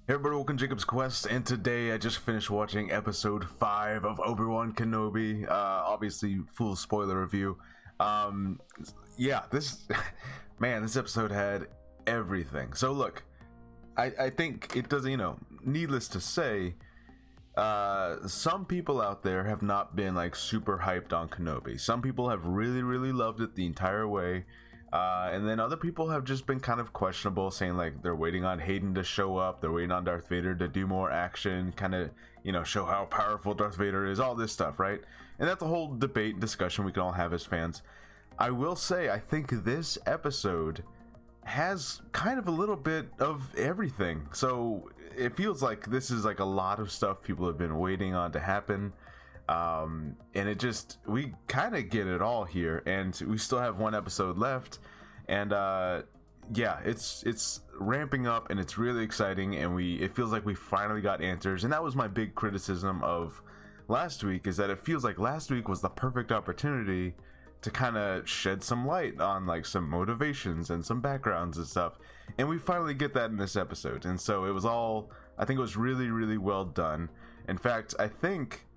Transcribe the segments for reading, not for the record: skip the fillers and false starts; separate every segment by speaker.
Speaker 1: Hey everybody, welcome to Jacob's Quest, and today I just finished watching episode 5 of Obi-Wan Kenobi. Obviously, full spoiler review. Yeah, this episode had everything. So look, I think it doesn't, needless to say, some people out there have not been like super hyped on Kenobi. Some people have really loved it the entire way. And then other people have just been kind of questionable, saying like they're waiting on Hayden to show up, they're waiting on Darth Vader to do more action, kind of, show how powerful Darth Vader is, all this stuff, right? And that's a whole debate and discussion we can all have as fans. I will say, I think this episode has kind of a little bit of everything. So it feels like this is like a lot of stuff people have been waiting on to happen. And we kind of get it all here, and we still have one episode left, and yeah, it's ramping up and it's really exciting, and it feels like we finally got answers. And that was my big criticism of last week, is that it feels like last week was the perfect opportunity to kind of shed some light on like some motivations and some backgrounds and stuff, and we finally get that in this episode. And so I think it was really well done. In fact, I think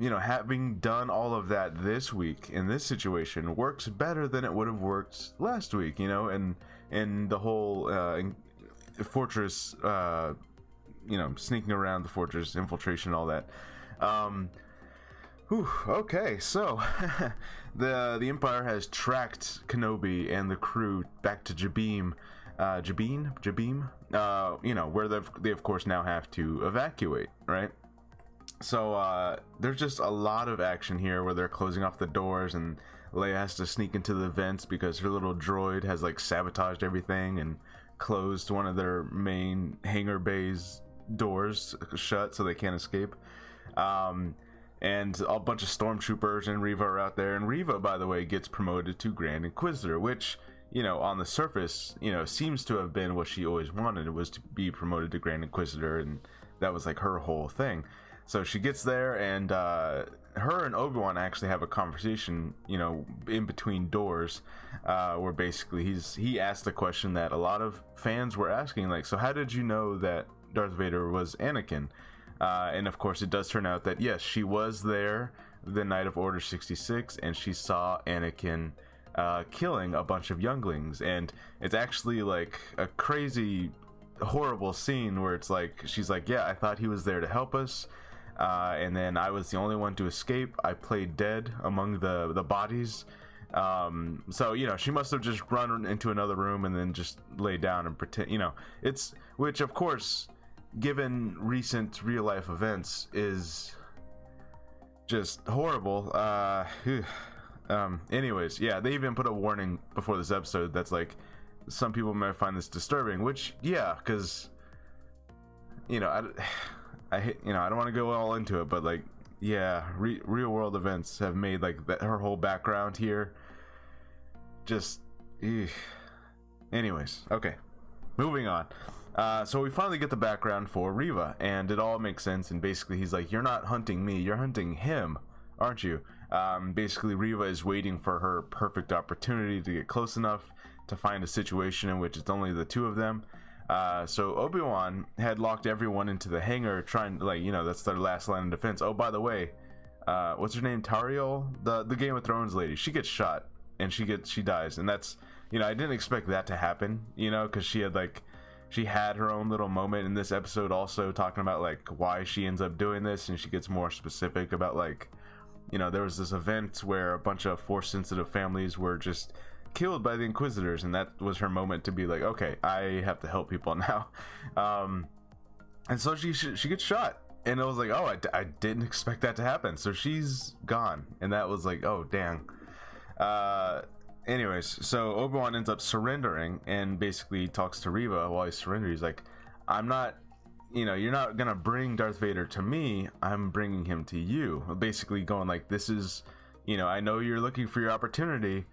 Speaker 1: having done all of that this week in this situation works better than it would have worked last week, and the whole fortress, sneaking around the fortress, infiltration, all that. Okay, so the Empire has tracked Kenobi and the crew back to Jabim, where they of course now have to evacuate, right? So there's just a lot of action here where they're closing off the doors, and Leia has to sneak into the vents because her little droid has like sabotaged everything and closed one of their main hangar bays doors shut so they can't escape. And a bunch of stormtroopers and Reva are out there, and Reva, by the way, gets promoted to Grand Inquisitor, which on the surface seems to have been what she always wanted. It was to be promoted to Grand Inquisitor, and that was like her whole thing. So she gets there, and her and Obi-Wan actually have a conversation, in between doors, where basically he asked the question that a lot of fans were asking, like, so how did you know that Darth Vader was Anakin? And of course, it does turn out that yes, she was there the night of Order 66, and she saw Anakin killing a bunch of younglings, and it's actually like a crazy, horrible scene where it's like she's like, yeah, I thought he was there to help us. And then I was the only one to escape. I played dead among the bodies. So she must have just run into another room and then just lay down and pretend. Which of course, given recent real life events, is just horrible. Anyways, yeah, they even put a warning before this episode that's like, some people might find this disturbing. Which, yeah, because I don't want to go all into it, but like, yeah, real world events have made like her whole background here just anyways, okay, moving on. So we finally get the background for Reva, and it all makes sense. And basically he's like, you're not hunting me, you're hunting him, aren't you? Basically Reva is waiting for her perfect opportunity to get close enough to find a situation in which it's only the two of them. So Obi-Wan had locked everyone into the hangar, trying to, that's their last line of defense. Oh, by the way, what's her name? Tariel, the Game of Thrones lady. She gets shot, and she dies, and that's, I didn't expect that to happen, because she had her own little moment in this episode, also talking about like why she ends up doing this, and she gets more specific about like, there was this event where a bunch of Force-sensitive families were just killed by the Inquisitors, and that was her moment to be like, okay, I have to help people now. And so she gets shot, and it was like, oh, I didn't expect that to happen. So she's gone, and that was like, oh dang. Anyways, so Obi-Wan ends up surrendering, and basically talks to Reva while he's surrendering. He's like, I'm not, you're not gonna bring Darth Vader to me, I'm bringing him to you. Basically going like, this is, I know you're looking for your opportunity,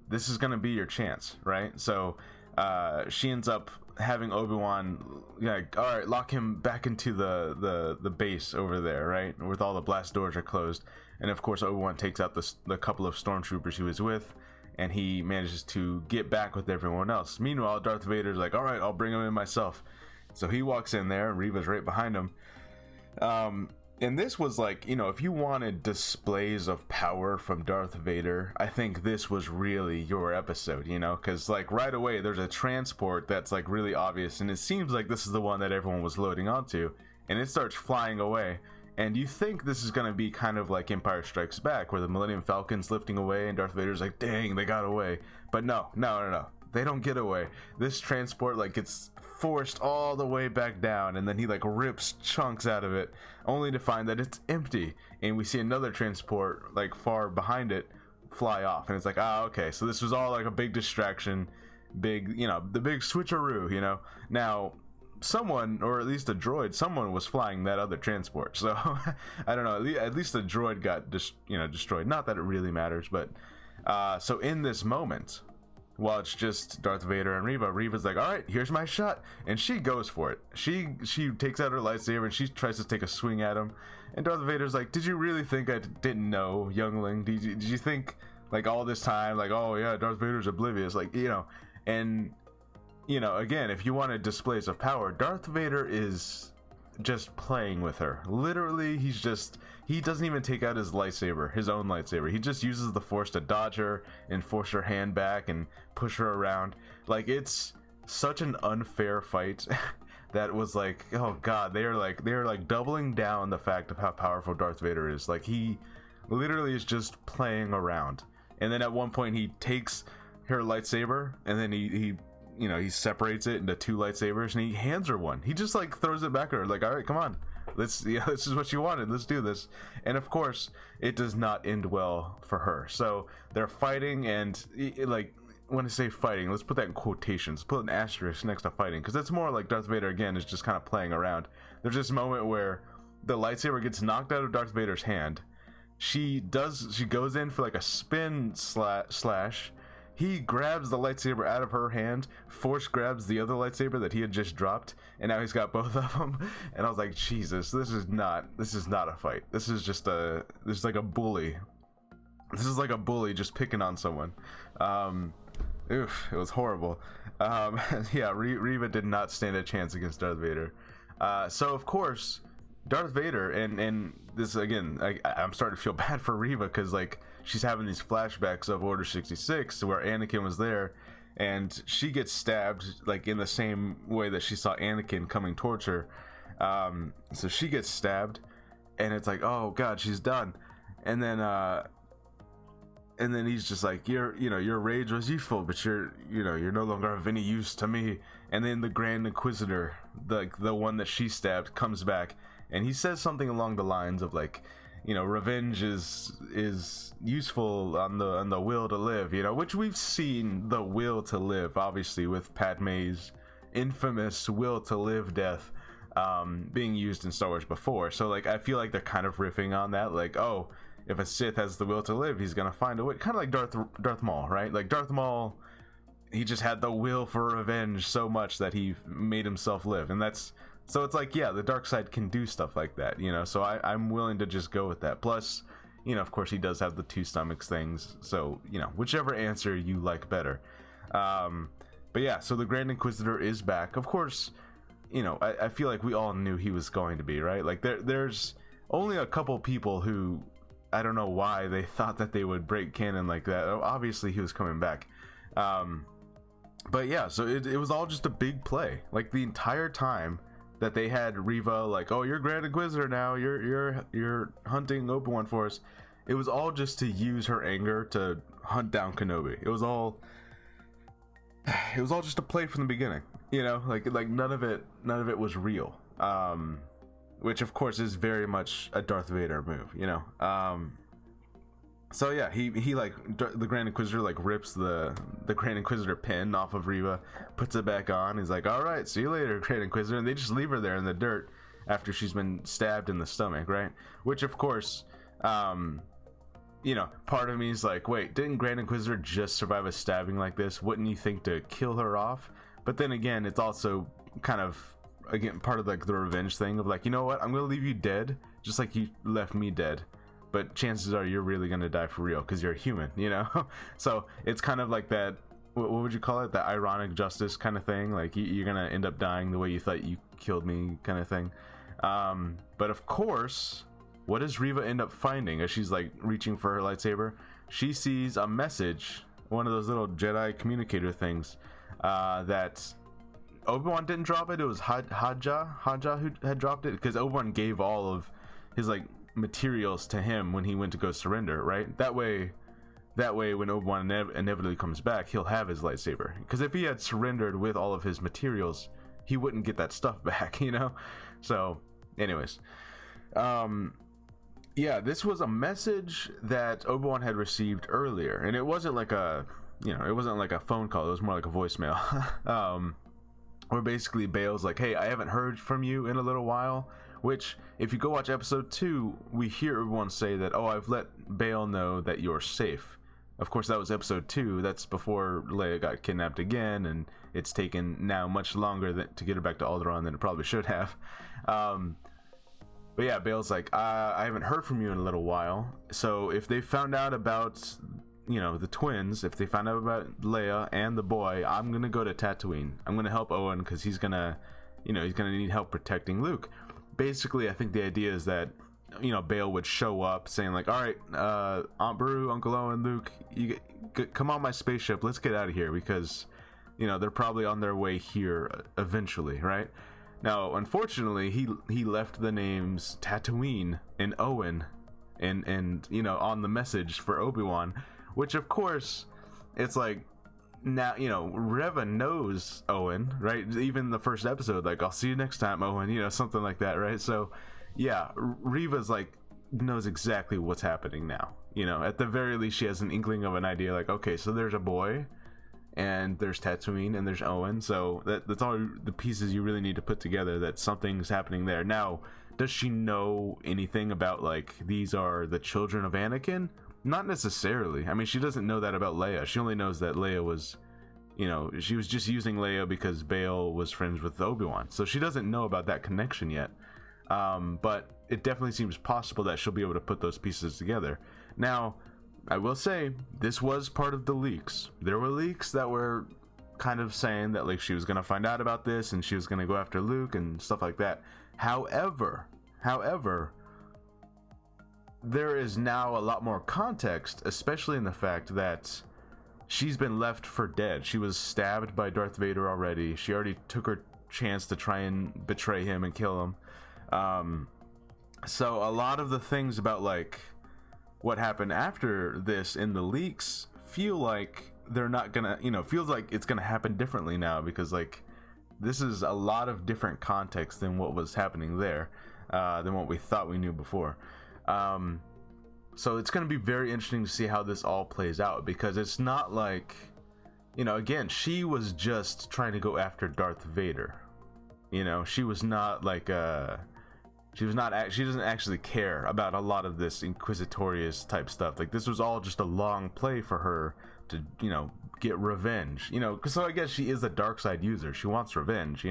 Speaker 1: this is gonna be your chance, right? So she ends up having Obi-Wan like, all right, lock him back into the base over there, right, with all the blast doors are closed. And of course Obi-Wan takes out the couple of stormtroopers he was with, and he manages to get back with everyone else. Meanwhile, Darth Vader's like, all right, I'll bring him in myself. So he walks in there, and Reva's right behind him. And this was like, you know, if you wanted displays of power from Darth Vader, I think this was really your episode, you know, because like right away there's a transport that's like really obvious, and it seems like this is the one that everyone was loading onto, and it starts flying away. And you think this is going to be kind of like Empire Strikes Back, where the Millennium Falcon's lifting away and Darth Vader's like, dang, they got away. But no. They don't get away. This transport like gets forced all the way back down, and then he like rips chunks out of it, only to find that it's empty. And we see another transport like far behind it fly off, and it's like, ah, okay, so this was all like a big distraction, big, you know, the big switcheroo, you know. Now someone, or at least a droid, someone was flying that other transport, so I don't know, at least the droid got destroyed. Not that it really matters, but so in this moment, while it's just Darth Vader and Reva's like, all right, here's my shot, and she goes for it. She takes out her lightsaber and she tries to take a swing at him, and Darth Vader's like, did you really think I didn't know, youngling? Did you think like all this time, like, oh yeah, Darth Vader's oblivious, like, you know? And you know, again, if you wanted displays of power, Darth Vader is just playing with her. Literally, he doesn't even take out his lightsaber, his own lightsaber. He just uses the Force to dodge her and force her hand back and push her around. Like, it's such an unfair fight that was like, oh god, they are like doubling down the fact of how powerful Darth Vader is. Like, he literally is just playing around. And then at one point he takes her lightsaber, and then he you know, he separates it into two lightsabers, and he hands her one. He just like throws it back at her, like, all right, come on, this is what you wanted, let's do this. And of course it does not end well for her. So they're fighting, and like, when I say fighting, let's put that in quotations, put an asterisk next to fighting, because that's more like Darth Vader again is just kind of playing around. There's this moment where the lightsaber gets knocked out of Darth Vader's hand. She goes in for like a spin slash. He grabs the lightsaber out of her hand, force grabs the other lightsaber that he had just dropped, and now he's got both of them. And I was like, Jesus, this is not a fight. This is like a bully. This is like a bully just picking on someone. Oof, it was horrible. Yeah, Reva did not stand a chance against Darth Vader. So of course, Darth Vader, and this again, I'm starting to feel bad for Reva, because like, she's having these flashbacks of Order 66 where Anakin was there, and she gets stabbed like in the same way that she saw Anakin coming towards her. So she gets stabbed, and it's like, oh god, she's done. And then he's just like, your rage was useful, but you're no longer of any use to me. And then the Grand Inquisitor, the one that she stabbed, comes back, and he says something along the lines of like, you know, revenge is useful on the will to live, you know, which we've seen the will to live, obviously, with Padme's infamous will to live death being used in Star Wars before. So like, I feel like they're kind of riffing on that, like, oh, if a Sith has the will to live, he's gonna find a way, kind of like Darth Maul, right? Like Darth Maul, he just had the will for revenge so much that he made himself live, and that's. So it's like, yeah, the dark side can do stuff like that, you know, so I'm willing to just go with that. Plus, you know, of course, he does have the two stomachs things, so, you know, whichever answer you like better. But yeah, so the Grand Inquisitor is back. Of course, you know, I feel like we all knew he was going to be, right? Like, there's only a couple people who, I don't know why they thought that they would break canon like that. Obviously, he was coming back. But yeah, so it was all just a big play. Like, the entire time that they had Reva like, oh, you're Grand Inquisitor now, you're hunting Obi-Wan for us, it was all just to use her anger to hunt down Kenobi. It was all just a play from the beginning, you know, like none of it was real, which of course is very much a Darth Vader move, you know. So yeah, he like, the Grand Inquisitor like rips the Grand Inquisitor pin off of Reva, puts it back on. He's like, all right, see you later, Grand Inquisitor. And they just leave her there in the dirt after she's been stabbed in the stomach, right? Which of course, you know, part of me is like, wait, didn't Grand Inquisitor just survive a stabbing like this? Wouldn't you think to kill her off? But then again, it's also kind of, again, part of like the revenge thing of like, you know what, I'm gonna leave you dead just like you left me dead, but chances are you're really gonna die for real because you're a human, you know. So it's kind of like that what would you call it? The ironic justice kind of thing. Like you're gonna end up dying the way you thought you killed me, kind of thing. But of course, what does Reva end up finding as she's like reaching for her lightsaber? She sees a message, one of those little Jedi communicator things, that Obi-Wan didn't drop it. It was Haja who had dropped it, because Obi-Wan gave all of his like materials to him when he went to go surrender, right? That way when Obi-Wan inevitably comes back, he'll have his lightsaber. Because if he had surrendered with all of his materials, he wouldn't get that stuff back, you know? So anyways, yeah, this was a message that Obi-Wan had received earlier, and it wasn't like a, it wasn't like a phone call. It was more like a voicemail. Where basically Bail's like, hey, I haven't heard from you in a little while. Which, if you go watch episode 2, we hear everyone say that, oh, I've let Bail know that you're safe. Of course, that was episode 2. That's before Leia got kidnapped again, and it's taken now much longer to get her back to Alderaan than it probably should have. But yeah, Bail's like, I haven't heard from you in a little while. So if they found out about, the twins, if they found out about Leia and the boy, I'm going to go to Tatooine. I'm going to help Owen because he's going to, he's going to need help protecting Luke. Basically, I think the idea is that, Bail would show up saying like, all right, Aunt Beru, Uncle Owen, Luke, come on my spaceship. Let's get out of here because, they're probably on their way here eventually, right? Now, unfortunately, he left the names Tatooine and Owen and on the message for Obi-Wan, which of course, it's like, now, Reva knows Owen, right? Even the first episode, like, I'll see you next time, Owen, something like that, right? So, yeah, Reva's like, knows exactly what's happening now. At the very least, she has an inkling of an idea, like, okay, so there's a boy, and there's Tatooine, and there's Owen, so that's all the pieces you really need to put together that something's happening there. Now, does she know anything about, like, these are the children of Anakin? Not necessarily. I mean, she doesn't know that about Leia. She only knows that Leia was, she was just using Leia because Bail was friends with Obi-Wan. So she doesn't know about that connection yet. But it definitely seems possible that she'll be able to put those pieces together. Now, I will say, this was part of the leaks. There were leaks that were kind of saying that, like, she was going to find out about this and she was going to go after Luke and stuff like that. However, there is now a lot more context, especially in the fact that she's been left for dead. She was stabbed by Darth Vader already. She already took her chance to try and betray him and kill him. So a lot of the things about, like, what happened after this in the leaks feel like they're not gonna, feels like it's gonna happen differently now, because, like, this is a lot of different context than what was happening there, than what we thought we knew before. So it's going to be very interesting to see how this all plays out, because it's not like, again, she was just trying to go after Darth Vader. She was not like, she doesn't actually care about a lot of this inquisitorious type stuff. Like, this was all just a long play for her to, get revenge, so I guess she is a dark side user. She wants revenge,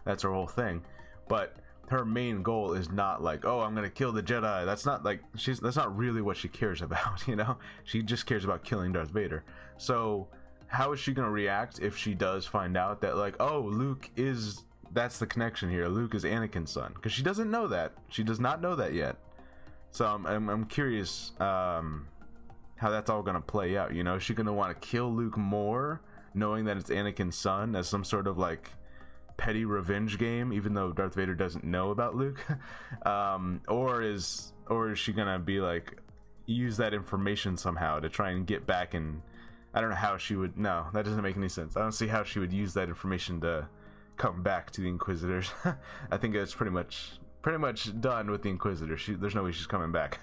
Speaker 1: that's her whole thing. But her main goal is not like, oh, I'm gonna kill the Jedi. That's not like, that's not really what she cares about. She just cares about killing Darth Vader. So how is she gonna react if she does find out that, like, oh, that's the connection here, Luke is Anakin's son? Because she doesn't know that. She does not know that yet. So I'm curious how that's all gonna play out. Is she gonna want to kill Luke more, knowing that it's Anakin's son, as some sort of like petty revenge game, even though Darth Vader doesn't know about Luke? Or is she gonna be like, use that information somehow to try and get back? And I don't know how she would. No, that doesn't make any sense. I don't see how she would use that information to come back to the Inquisitors. I think it's pretty much done with the Inquisitor. There's no way she's coming back.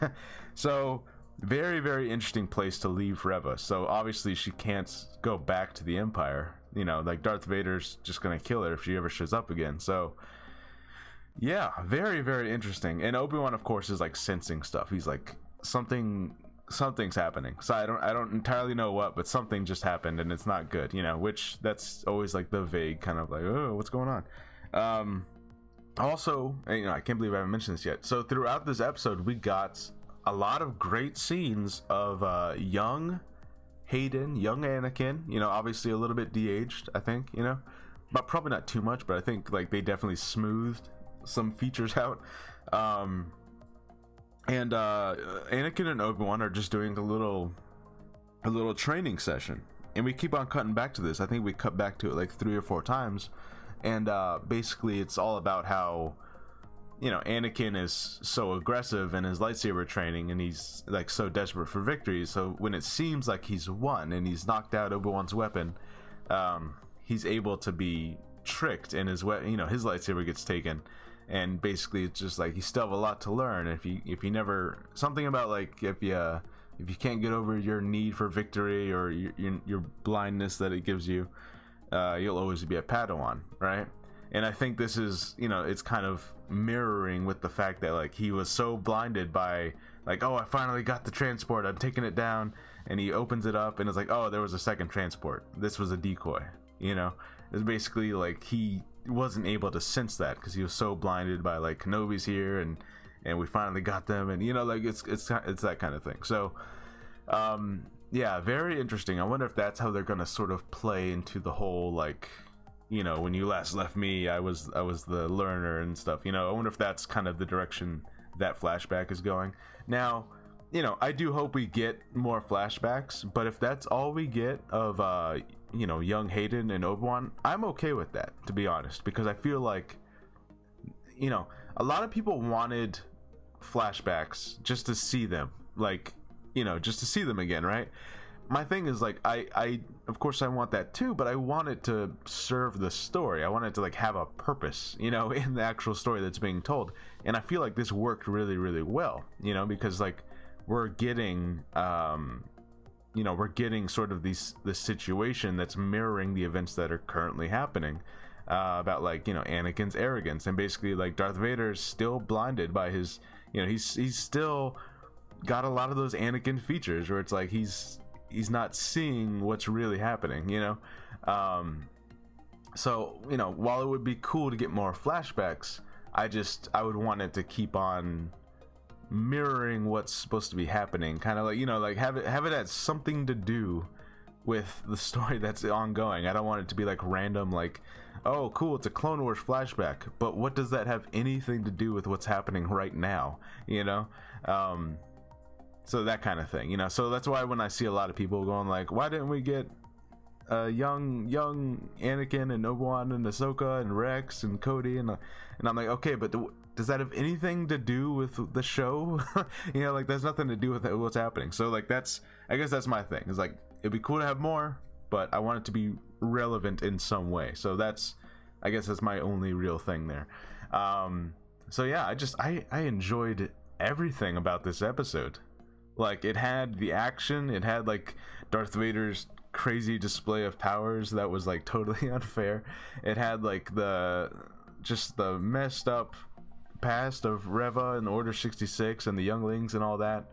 Speaker 1: So very, very interesting place to leave Reva. So obviously she can't go back to the Empire. Like, Darth Vader's just gonna kill her if she ever shows up again. So yeah, very, very interesting. And Obi-Wan, of course, is like sensing stuff. He's like, something's happening. So I don't entirely know what, but something just happened and it's not good, which that's always like the vague kind of like, oh, what's going on? Also, I can't believe I haven't mentioned this yet. So throughout this episode, we got a lot of great scenes of young Hayden, young Anakin, you know, obviously a little bit de-aged, I think, you know, but probably not too much, but I think like they definitely smoothed some features out. And Anakin and Obi-Wan are just doing a little training session, and we keep on cutting back to this. I think we cut back to it like 3 or 4 times, and basically it's all about how, you know, Anakin is so aggressive in his lightsaber training, and he's like so desperate for victory. So when it seems like he's won and he's knocked out Obi-Wan's weapon, he's able to be tricked, and his his lightsaber gets taken. And basically it's just like you still have a lot to learn. If you never, something about like if you can't get over your need for victory or your blindness that it gives you, you'll always be a Padawan, right? And I think this is, you know, it's kind of mirroring with the fact that like he was so blinded by like, oh, I finally got the transport, I'm taking it down, and he opens it up and it's like, oh, there was a second transport, this was a decoy, you know. It's basically like he wasn't able to sense that because he was so blinded by like Kenobi's here and we finally got them, and you know, like it's that kind of thing. So yeah, very interesting. I wonder if that's how they're gonna sort of play into the whole, like, you know, when you last left me, I was the learner and stuff, you know. I wonder if that's kind of the direction that flashback is going. Now, you know, I do hope we get more flashbacks, but if that's all we get of you know, young Hayden and Obi-Wan, I'm okay with that, to be honest, because I feel like, you know, a lot of people wanted flashbacks just to see them, like, you know, just to see them again, right? My thing is like, I of course I want that too, but I want it to serve the story. I want it to like have a purpose, you know, in the actual story that's being told. And I feel like this worked really, really well, you know, because like we're getting you know, we're getting sort of this situation that's mirroring the events that are currently happening, about like, you know, Anakin's arrogance, and basically like Darth Vader's still blinded by his, you know, he's still got a lot of those Anakin features where it's like he's not seeing what's really happening, you know. So, you know, while it would be cool to get more flashbacks, I would want it to keep on mirroring what's supposed to be happening, kind of like, you know, like have it have something to do with the story that's ongoing. I don't want it to be like random, like, oh cool, it's a Clone Wars flashback, but what does that have anything to do with what's happening right now, you know? So that kind of thing, you know. So that's why when I see a lot of people going like, why didn't we get young Anakin and Obi-Wan and Ahsoka and Rex and Cody, and I'm like, okay, but does that have anything to do with the show? You know, like there's nothing to do with what's happening. So like I guess that's my thing. It's like, it'd be cool to have more, but I want it to be relevant in some way. So I guess that's my only real thing there. So yeah, I enjoyed everything about this episode. Like, it had the action, it had like Darth Vader's crazy display of powers that was like totally unfair. It had like the messed up past of Reva and Order 66 and the younglings and all that.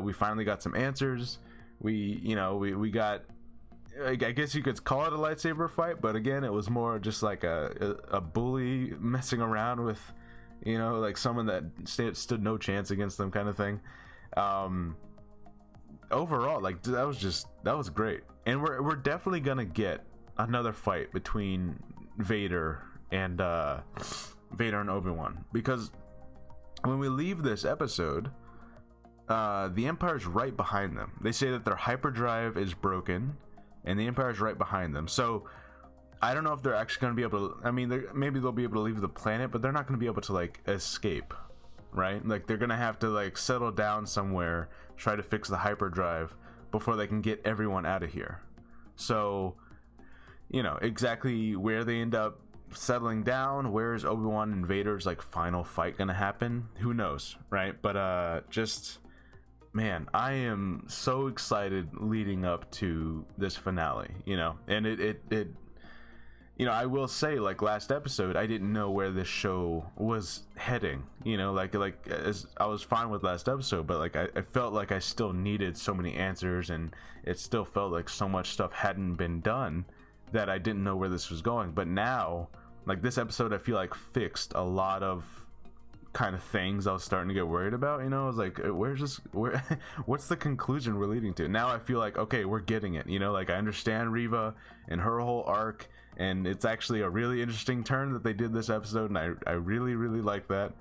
Speaker 1: We finally got some answers. We got, I guess you could call it a lightsaber fight, but again, it was more just like a bully messing around with, you know, like someone that stood no chance against them, kind of thing. Overall, like that was great, and we're definitely gonna get another fight between Vader and Obi-Wan, because when we leave this episode, the Empire's right behind them. They say that their hyperdrive is broken, and the Empire's right behind them. So I don't know if they're actually going to be able to, I mean, maybe they'll be able to leave the planet, but they're not going to be able to like escape, right? Like they're going to have to like settle down somewhere, try to fix the hyperdrive before they can get everyone out of here. So, you know, exactly where they end up settling down, where is Obi-Wan and Vader's like final fight gonna happen, who knows, right? But just, man, I am so excited leading up to this finale, you know. And it you know, I will say, like last episode, I didn't know where this show was heading, you know, like as I was fine with last episode, but like I felt like I still needed so many answers, and it still felt like so much stuff hadn't been done that I didn't know where this was going. But now, like this episode, I feel like fixed a lot of kind of things I was starting to get worried about. You know, I was like, what's the conclusion we're leading to? Now I feel like, okay, we're getting it. You know, like I understand Reva and her whole arc, and it's actually a really interesting turn that they did this episode, and I really like that.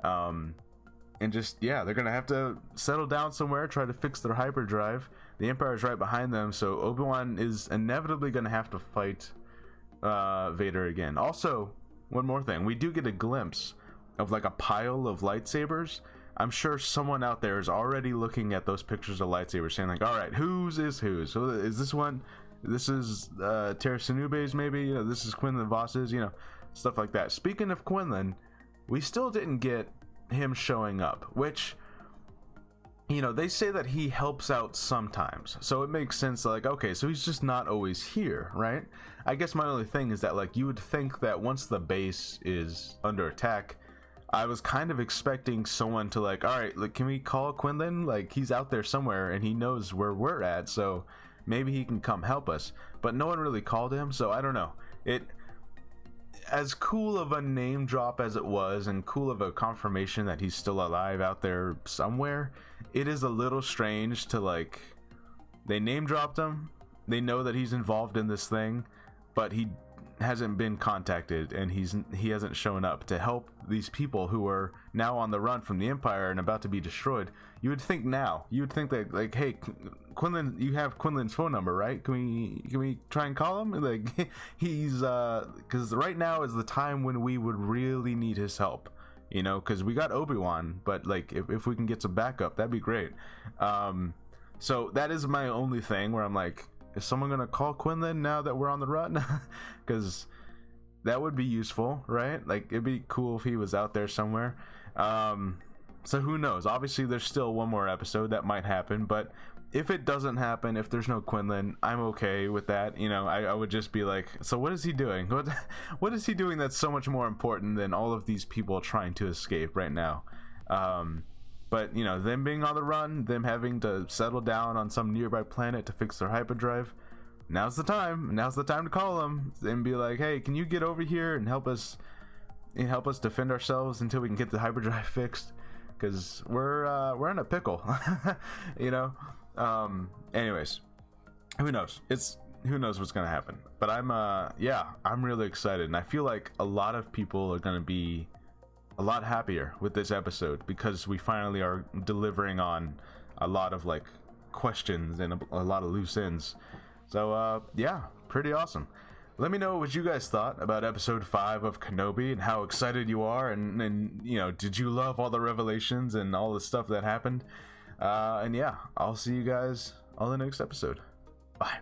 Speaker 1: And just, yeah, they're gonna have to settle down somewhere, try to fix their hyperdrive. The Empire's right behind them, so Obi-Wan is inevitably gonna have to fight Vader again. Also, one more thing, we do get a glimpse of like a pile of lightsabers. I'm sure someone out there is already looking at those pictures of lightsabers saying like, all right, whose is whose? So is this one, this is Tara Sanube's maybe, you know, this is Quinlan Voss's, you know, stuff like that. Speaking of Quinlan, we still didn't get him showing up, which, you know, they say that he helps out sometimes, so it makes sense, like, okay, so he's just not always here, right? I guess my only thing is that, like, you would think that once the base is under attack, I was kind of expecting someone to, like, all right, like, can we call Quinlan? Like, he's out there somewhere and he knows where we're at, so maybe he can come help us. But no one really called him, so I don't know. It, as cool of a name drop as it was, and cool of a confirmation that he's still alive out there somewhere, it is a little strange to, like, they name dropped him, they know that he's involved in this thing, but he hasn't been contacted, and he hasn't shown up to help these people who are now on the run from the Empire and about to be destroyed. You would think that, like, hey, Quinlan, you have Quinlan's phone number, right? Can we try and call him? Like, he's because right now is the time when we would really need his help, you know, because we got Obi-Wan, but like if we can get some backup, that'd be great. So that is my only thing where I'm like, is someone gonna call Quinlan now that we're on the run? Because that would be useful, right? Like, it'd be cool if he was out there somewhere. So who knows? Obviously there's still one more episode that might happen, but if it doesn't happen, if there's no Quinlan, I'm okay with that. You know, I would just be like, so what is he doing? What is he doing that's so much more important than all of these people trying to escape right now? But, you know, them being on the run, them having to settle down on some nearby planet to fix their hyperdrive, now's the time to call them and be like, hey, can you get over here and help us defend ourselves until we can get the hyperdrive fixed? Because we're in a pickle. You know. Anyways, who knows? Who knows what's gonna happen? But I'm really excited, and I feel like a lot of people are gonna be a lot happier with this episode because we finally are delivering on a lot of like questions and a lot of loose ends. So yeah, pretty awesome. Let me know what you guys thought about episode 5 of Kenobi and how excited you are, and you know, did you love all the revelations and all the stuff that happened? And yeah, I'll see you guys on the next episode. Bye.